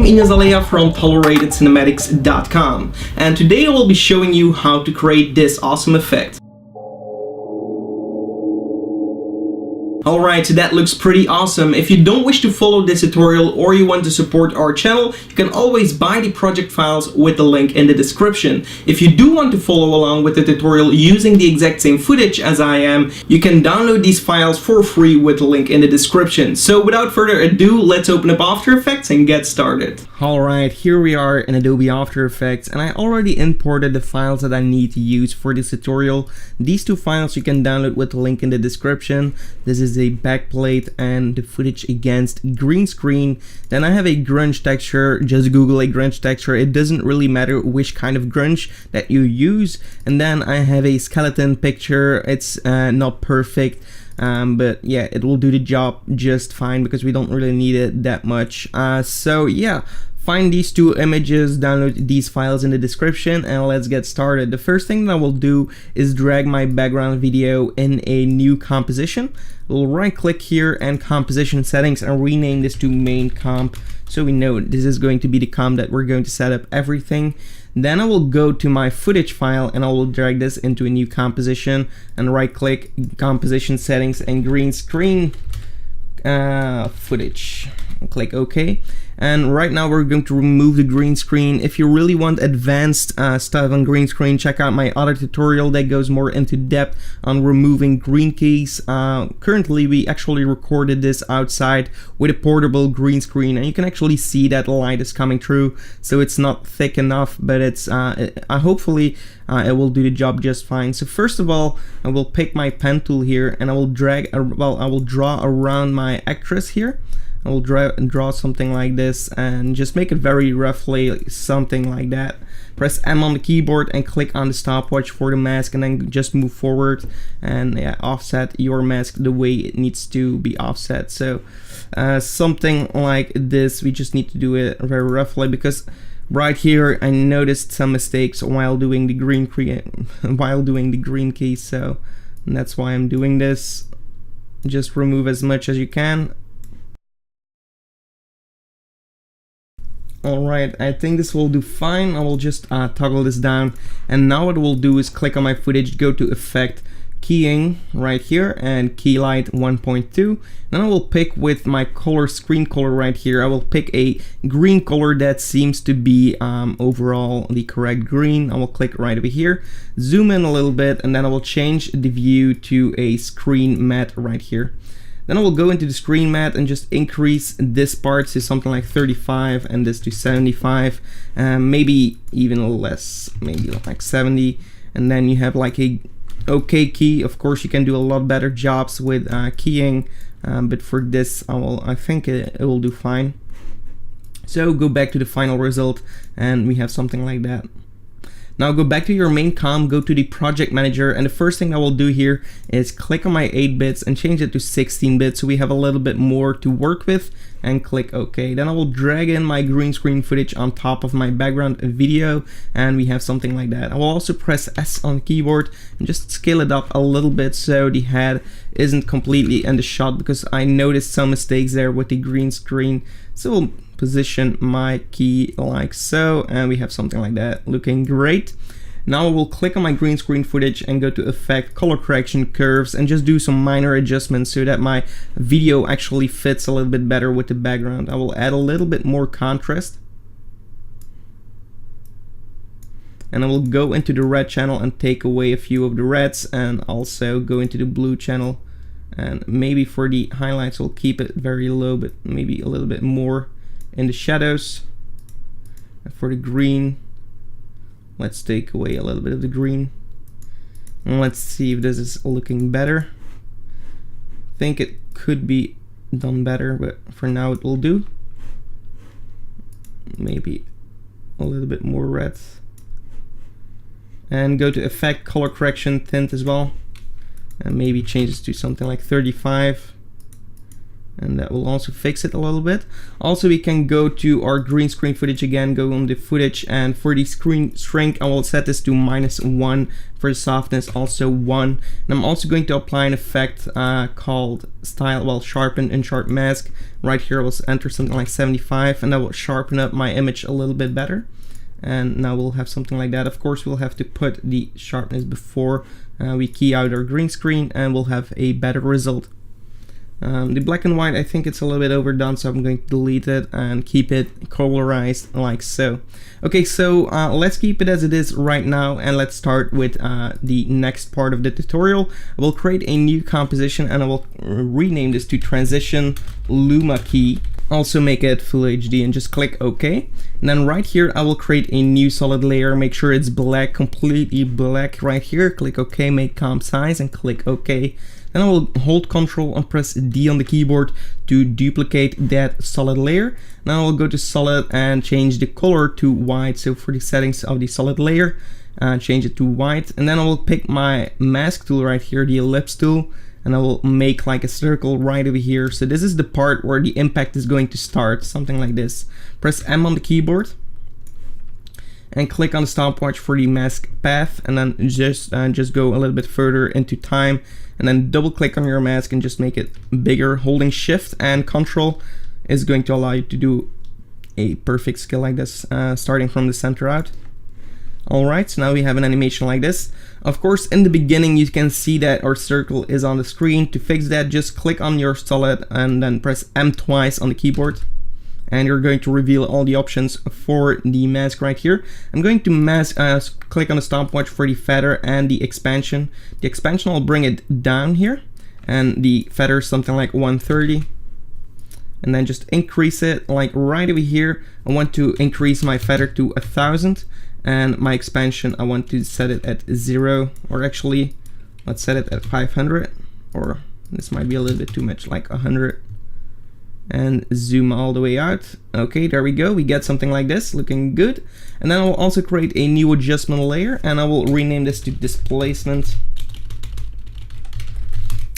Ignace Aleya from ToleratedCinematics.com, and today I will be showing you how to create this awesome effect. Alright, so that looks pretty awesome. If you don't wish to follow this tutorial or you want to support our channel, you can always buy the project files with the link in the description. If you do want to follow along with the tutorial using the exact same footage as I am, you can download these files for free with the link in the description. So without further ado, let's open up After Effects and get started. Alright, here we are in Adobe After Effects, and I already imported the files that I need to use for this tutorial. These two files you can download with the link in the description. This is a backplate and the footage against green screen. Then I have a grunge texture. Just Google a grunge texture. It doesn't really matter which kind of grunge that you use. And then I have a skeleton picture. It's not perfect, but yeah, it will do the job just fine because we don't really need it that much. So yeah, find these two images, download these files in the description, and let's get started. The first thing that I will do is drag my background video in a new composition. We'll right click here and composition settings and rename this to main comp, so we know this is going to be the comp that we're going to set up everything. Then I will go to my footage file and I will drag this into a new composition and right click, composition settings, and green screen footage. Click OK. And right now we're going to remove the green screen. If you really want advanced stuff on green screen, check out my other tutorial that goes more into depth on removing green keys. Currently we actually recorded this outside with a portable green screen, and you can actually see that the light is coming through, so it's not thick enough, but it's hopefully it will do the job just fine. So first of all, I will pick my pen tool here and I will drag, I will draw around my actress here. I will draw something like this and just make it very roughly, like something like that. Press M on the keyboard and click on the stopwatch for the mask, and then just move forward and yeah, offset your mask the way it needs to be offset. So something like this. We just need to do it very roughly because right here I noticed some mistakes while doing the green key, so that's why I'm doing this. Just remove as much as you can. Alright, I think this will do fine. I will just toggle this down, and now what we'll do is click on my footage, go to Effect, Keying right here, and Key Light 1.2. Then I will pick with my color, screen color right here, I will pick a green color that seems to be overall the correct green. I will click right over here, zoom in a little bit, and then I will change the view to a screen matte right here. Then I will go into the screen matte and just increase this part to something like 35 and this to 75, maybe even less, maybe like 70. And then you have like a OK key. Of course, you can do a lot better jobs with keying, but for this, I think it will do fine. So go back to the final result, and we have something like that. Now go back to your main comp, go to the project manager, and the first thing I will do here is click on my 8 bits and change it to 16 bits so we have a little bit more to work with, and click OK. Then I will drag in my green screen footage on top of my background video, and we have something like that. I will also press S on the keyboard and just scale it up a little bit so the head isn't completely in the shot, because I noticed some mistakes there with the green screen. So we'll position my key like so, and we have something like that, looking great. Now I will click on my green screen footage and go to Effect, Color Correction, Curves, and just do some minor adjustments so that my video actually fits a little bit better with the background. I will add a little bit more contrast, and I will go into the red channel and take away a few of the reds, and also go into the blue channel, and maybe for the highlights we'll keep it very low, but maybe a little bit more in the shadows. And for the green, let's take away a little bit of the green, and let's see if this is looking better. I think it could be done better, but for now it will do. Maybe a little bit more red, and go to Effect, Color Correction, Tint as well, and maybe change this to something like 35, and that will also fix it a little bit. Also, we can go to our green screen footage again, go on the footage, and for the screen shrink, I will set this to -1. For the softness, also 1. And I'm also going to apply an effect called sharpen and sharp mask. Right here, I will enter something like 75, and that will sharpen up my image a little bit better. And now we'll have something like that. Of course, we'll have to put the sharpness before we key out our green screen, and we'll have a better result. The black and white, I think it's a little bit overdone, so I'm going to delete it and keep it colorized like so. Okay, so let's keep it as it is right now, and let's start with the next part of the tutorial. I will create a new composition, and I will rename this to Transition Luma Key. Also make it Full HD and just click OK. And then right here, I will create a new solid layer. Make sure it's black, completely black right here. Click OK, make comp size, and click OK. Then I will hold Ctrl and press D on the keyboard to duplicate that solid layer. Now I will go to solid and change the color to white. So for the settings of the solid layer, change it to white. And then I will pick my mask tool right here, the ellipse tool, and I will make like a circle right over here. So this is the part where the impact is going to start, something like this. Press M on the keyboard and click on the stopwatch for the mask path, and then just go a little bit further into time, and then double click on your mask and just make it bigger. Holding Shift and Control is going to allow you to do a perfect scale like this, starting from the center out. Alright, so now we have an animation like this. Of course, in the beginning you can see that our circle is on the screen. To fix that, just click on your solid and then press M twice on the keyboard. And you're going to reveal all the options for the mask right here. I'm going to click on the stopwatch for the feather and the expansion. The expansion, I'll bring it down here, and the feather something like 130. And then just increase it like right over here. I want to increase my feather to 1000, and my expansion I want to set it at 0, or actually let's set it at 500, or this might be a little bit too much, like 100. And zoom all the way out. Okay, there we go. We get something like this, looking good. And then I will also create a new adjustment layer, and I will rename this to Displacement.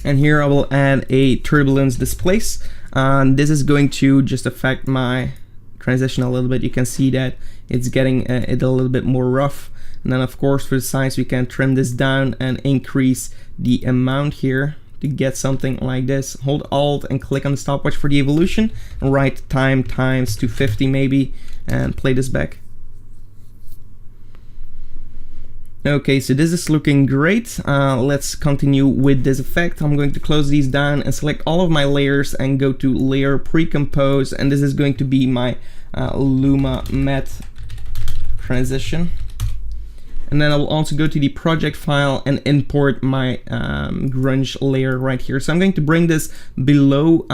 And here I will add a turbulence displace. This is going to just affect my transition a little bit. You can see that it's getting it a little bit more rough. And then of course for the size we can trim this down and increase the amount here to get something like this. Hold Alt and click on the stopwatch for the evolution, and write time times 250 maybe, and play this back. Okay, so this is looking great. Let's continue with this effect. I'm going to close these down and select all of my layers and go to Layer Pre-Compose, and this is going to be my Luma Matte transition. And then I will also go to the project file and import my grunge layer right here. So I'm going to bring this below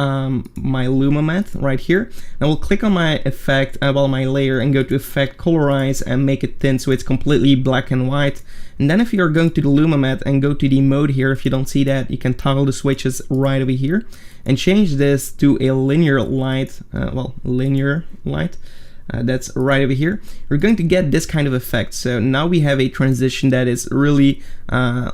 my Luma Matte right here. I will click on my effect, my layer, and go to Effect, Colorize, and make it thin so it's completely black and white. And then if you are going to the Luma Matte and go to the mode here, if you don't see that, you can toggle the switches right over here and change this to a linear light, linear light. That's right over here. We're going to get this kind of effect. So now we have a transition that is really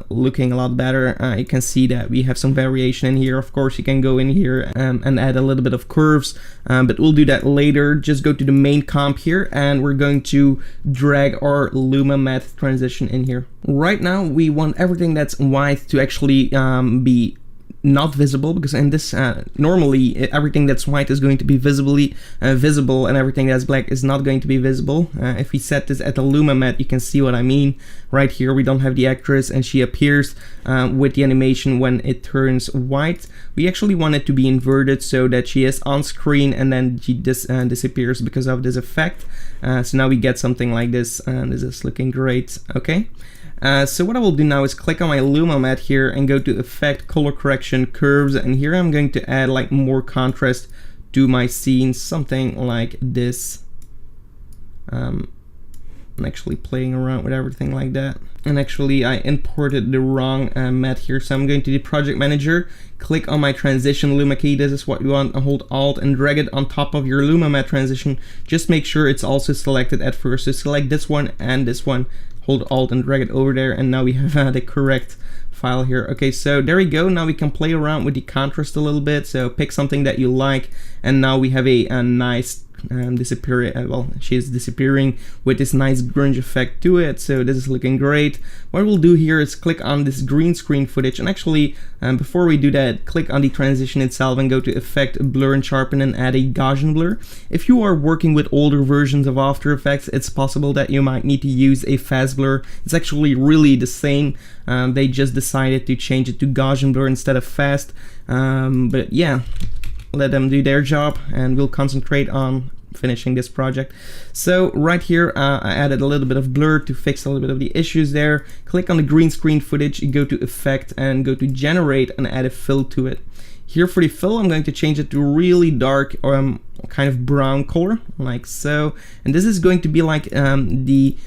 looking a lot better. You can see that we have some variation in here. Of course, you can go in here and add a little bit of curves, but we'll do that later. Just go to the main comp here, and we're going to drag our Luma Matte transition in here. Right now, we want everything that's white to actually be not visible, because in this normally everything that's white is going to be visible, and everything that's black is not going to be visible. If we set this at the Luma Matte, you can see what I mean. Right here we don't have the actress, and she appears with the animation when it turns white. We actually want it to be inverted so that she is on screen and then she disappears because of this effect. So now we get something like this, and this is looking great. Okay. So what I will do now is click on my Luma Matte here and go to Effect, Color Correction, Curves, and here I'm going to add like more contrast to my scene, something like this. I'm actually playing around with everything like that. And actually I imported the wrong matte here, so I'm going to the Project Manager, click on my Transition Luma Key. This is what you want, and hold Alt and drag it on top of your Luma Matte transition. Just make sure it's also selected at first, so select this one and this one. hold Alt and drag it over there, and now we have the correct file here. Okay, so there we go. Now we can play around with the contrast a little bit. So pick something that you like, and now we have a nice disappearing, well, she is disappearing with this nice grunge effect to it. So this is looking great. What we'll do here is click on this green screen footage, and actually before we do that, click on the transition itself and go to Effect, Blur and Sharpen, and add a Gaussian blur. If you are working with older versions of After Effects, it's possible that you might need to use a fast blur. It's actually really the same. They just decided to change it to Gaussian blur instead of fast, but yeah, let them do their job, and we'll concentrate on finishing this project. So right here, I added a little bit of blur to fix a little bit of the issues there. Click on the green screen footage, go to Effect, and go to Generate and add a fill to it. Here for the fill, I'm going to change it to really dark kind of brown color, like so. And this is going to be like the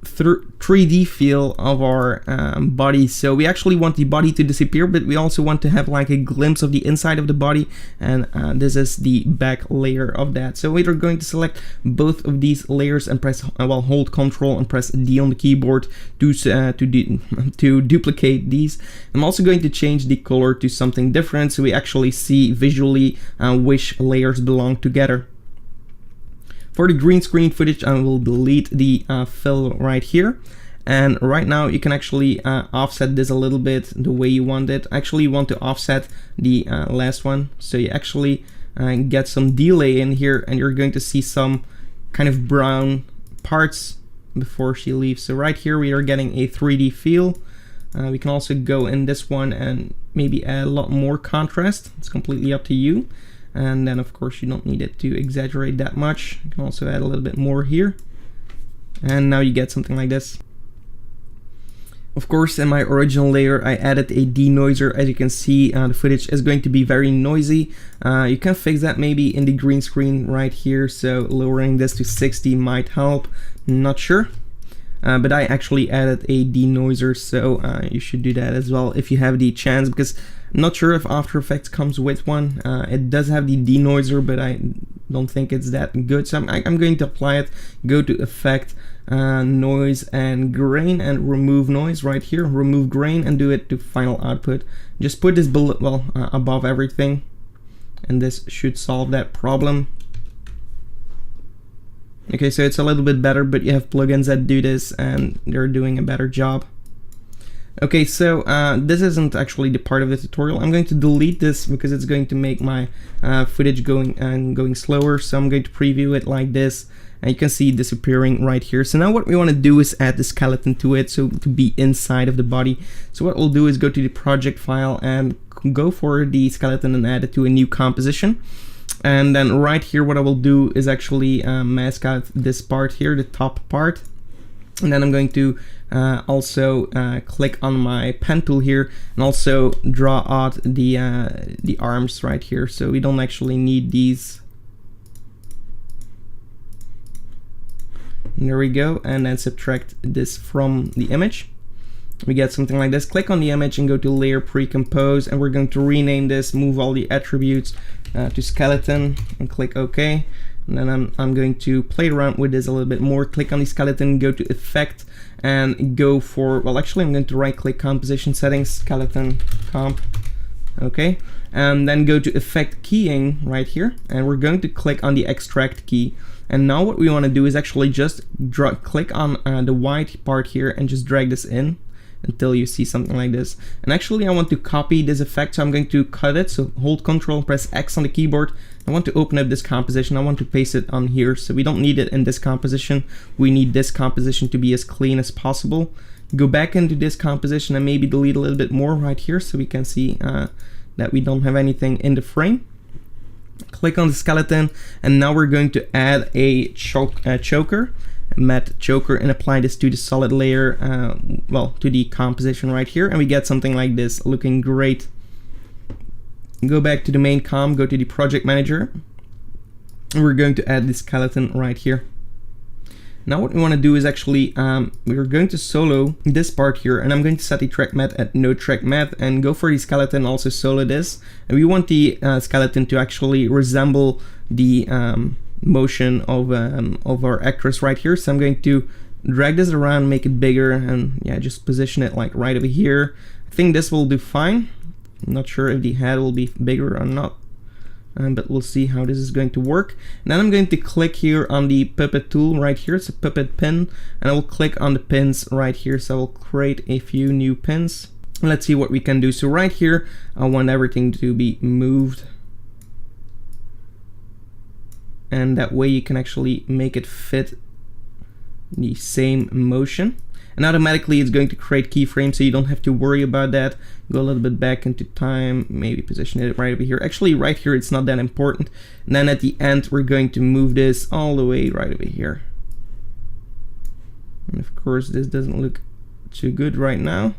3D feel of our body. So we actually want the body to disappear, but we also want to have like a glimpse of the inside of the body, and this is the back layer of that. So we're going to select both of these layers and press hold Control and press D on the keyboard to duplicate these. I'm also going to change the color to something different, so we actually see visually which layers belong together. For the green screen footage, I will delete the fill right here. And right now you can actually offset this a little bit the way you want it. Actually, you want to offset the last one. So you actually get some delay in here, and you're going to see some kind of brown parts before she leaves. So right here we are getting a 3D feel. We can also go in this one and maybe add a lot more contrast. It's completely up to you. And then of course you don't need it to exaggerate that much. You can also add a little bit more here, and now you get something like this. Of course, in my original layer I added a denoiser. As you can see, the footage is going to be very noisy. You can fix that maybe in the green screen right here, so lowering this to 60 might help, not sure. But I actually added a denoiser, so you should do that as well if you have the chance, because I'm not sure if After Effects comes with one. It does have the denoiser, but I don't think it's that good. So I'm going to apply it. Go to Effect, Noise and Grain, and remove noise right here. Remove grain and do it to final output. Just put this below, above everything, and this should solve that problem. Okay, so it's a little bit better, but you have plugins that do this and they're doing a better job. Okay, so this isn't actually the part of the tutorial. I'm going to delete this because it's going to make my footage going slower. So I'm going to preview it like this, and you can see it disappearing right here. So now what we want to do is add the skeleton to it, so to be inside of the body. So what we'll do is go to the project file and go for the skeleton and add it to a new composition. And then right here what I will do is actually mask out this part here, the top part. And then I'm going to also click on my pen tool here and also draw out the arms right here. So we don't actually need these. And there we go, and then subtract this from the image. We get something like this. Click on the image and go to Layer Pre-Compose, and we're going to rename this, move all the attributes to skeleton, and click OK. And then I'm going to play around with this a little bit more. Click on the skeleton, go to Effect, and go for, well, actually I'm going to right-click Composition Settings, Skeleton Comp. Okay, and then go to Effect Keying right here, and we're going to click on the Extract key. And now what we want to do is actually just click on the white part here and just drag this in until you see something like this. And actually I want to copy this effect, so I'm going to cut it. So hold Control, press X on the keyboard. I want to open up this composition. I want to paste it on here. So we don't need it in this composition. We need this composition to be as clean as possible. Go back into this composition and maybe delete a little bit more right here so we can see that we don't have anything in the frame. Click on the skeleton, and now we're going to add a choker, matte choker, and apply this to the solid layer, well, to the composition right here, and we get something like this, looking great. Go back to the main comp, go to the project manager, and we're going to add the skeleton right here. Now what we want to do is actually, we're going to solo this part here, and I'm going to set the track matte at no track matte and go for the skeleton, also solo this. And we want the skeleton to actually resemble the motion of our actress right here. So I'm going to drag this around, make it bigger, and yeah, just position it like right over here. I think this will do fine. I'm not sure if the head will be bigger or not, but we'll see how this is going to work. And then I'm going to click here on the puppet tool right here. It's a puppet pin, and I will click on the pins right here. So I will create a few new pins. Let's see what we can do. So right here, I want everything to be moved, and that way you can actually make it fit the same motion. And automatically it's going to create keyframes, so you don't have to worry about that. Go a little bit back into time, maybe position it right over here. Actually, right here it's not that important. And then at the end we're going to move this all the way right over here. And of course this doesn't look too good right now.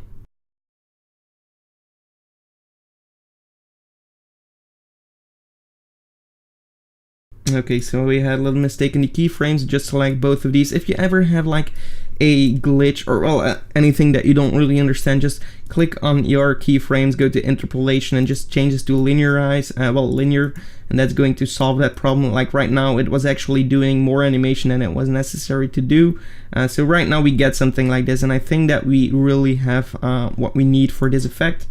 Okay, so we had a little mistake in the keyframes. Just select both of these. If you ever have like a glitch or well anything that you don't really understand, just click on your keyframes, go to interpolation, and just change this to linearize, linear, and that's going to solve that problem. Like right now it was actually doing more animation than it was necessary to do. So right now we get something like this, and I think that we really have what we need for this effect.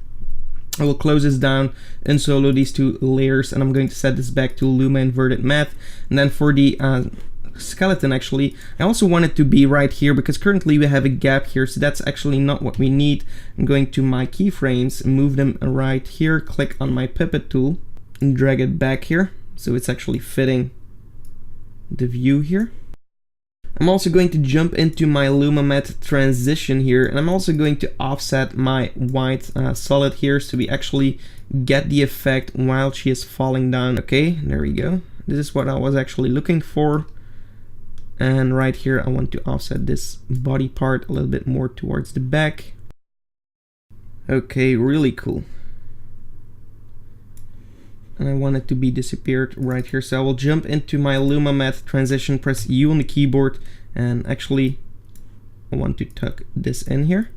I will close this down and solo these two layers, and I'm going to set this back to Luma inverted math. And then for the skeleton, actually, I also want it to be right here because currently we have a gap here, so that's actually not what we need. I'm going to my keyframes, move them right here, click on my puppet tool, and drag it back here so it's actually fitting the view here. I'm also going to jump into my Luma matte transition here, and I'm also going to offset my white solid here so we actually get the effect while she is falling down. Okay, there we go. This is what I was actually looking for. And right here I want to offset this body part a little bit more towards the back. Okay, really cool. And I want it to be disappeared right here. So I will jump into my Luma matte transition, press U on the keyboard, and actually I want to tuck this in here.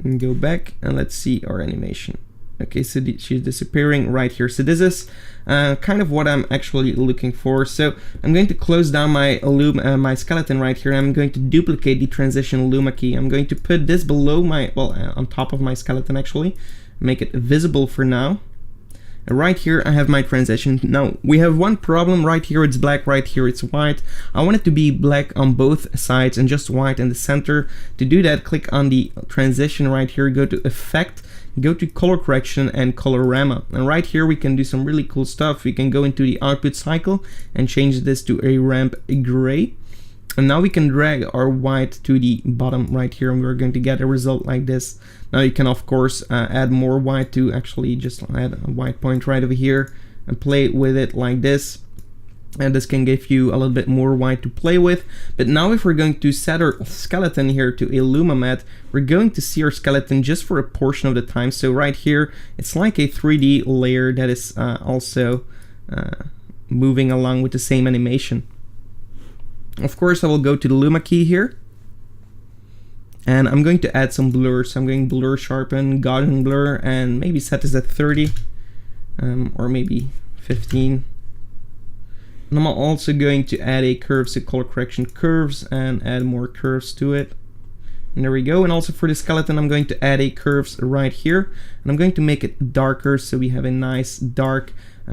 And go back and let's see our animation. Okay, so she's disappearing right here. So this is kind of what I'm actually looking for. So I'm going to close down my my skeleton right here. I'm going to duplicate the transition Luma key. I'm going to put this below my, on top of my skeleton actually. Make it visible for now. And right here I have my transition. Now we have one problem. Right here it's black, right here it's white. I want it to be black on both sides and just white in the center. To do that, click on the transition right here, go to effect, go to color correction and colorama. And right here we can do some really cool stuff. We can go into the output cycle and change this to a ramp gray. And now we can drag our white to the bottom right here, and we're going to get a result like this. Now you can of course add more white to actually just add a white point right over here and play with it like this. And this can give you a little bit more white to play with. But now if we're going to set our skeleton here to a Luma matte, we're going to see our skeleton just for a portion of the time. So right here, it's like a 3D layer that is also moving along with the same animation. Of course, I will go to the Luma key here, and I'm going to add some blur. So I'm going to blur, sharpen, Gaussian blur, and maybe set this at 30 or maybe 15. And I'm also going to add a curve, so color correction curves, and add more curves to it. And there we go. And also for the skeleton, I'm going to add a curves right here, and I'm going to make it darker so we have a nice dark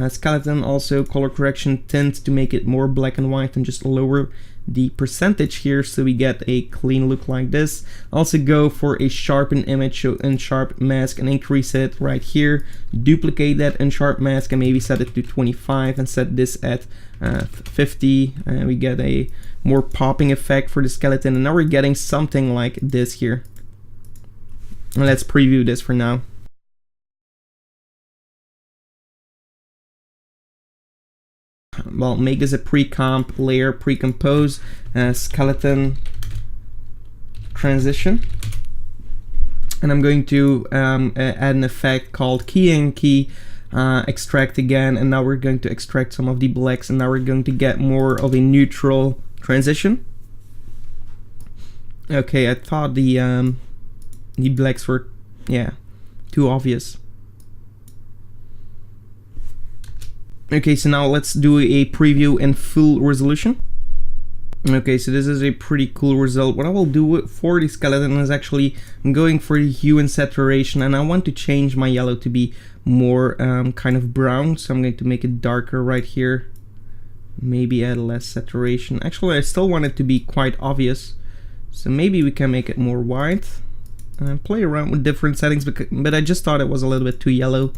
skeleton. Also color correction tint to make it more black and white, and just lower the percentage here so we get a clean look like this. Also go for a sharpen image, so unsharp mask, and increase it right here. Duplicate that unsharp mask and maybe set it to 25 and set this at 50, and we get a more popping effect for the skeleton. And now we're getting something like this here. And let's preview this for now. Well, make this a pre-comp layer, pre-compose skeleton transition. And I'm going to add an effect called keying key extract again, and now we're going to extract some of the blacks, and now we're going to get more of a neutral transition. Okay, I thought the blacks were, yeah, too obvious. Okay, so now let's do a preview in full resolution. Okay, so this is a pretty cool result. What I will do for the skeleton is actually I'm going for the hue and saturation, and I want to change my yellow to be more kind of brown, so I'm going to make it darker right here. Maybe add less saturation. Actually, I still want it to be quite obvious, so maybe we can make it more white. And play around with different settings, but I just thought it was a little bit too yellow.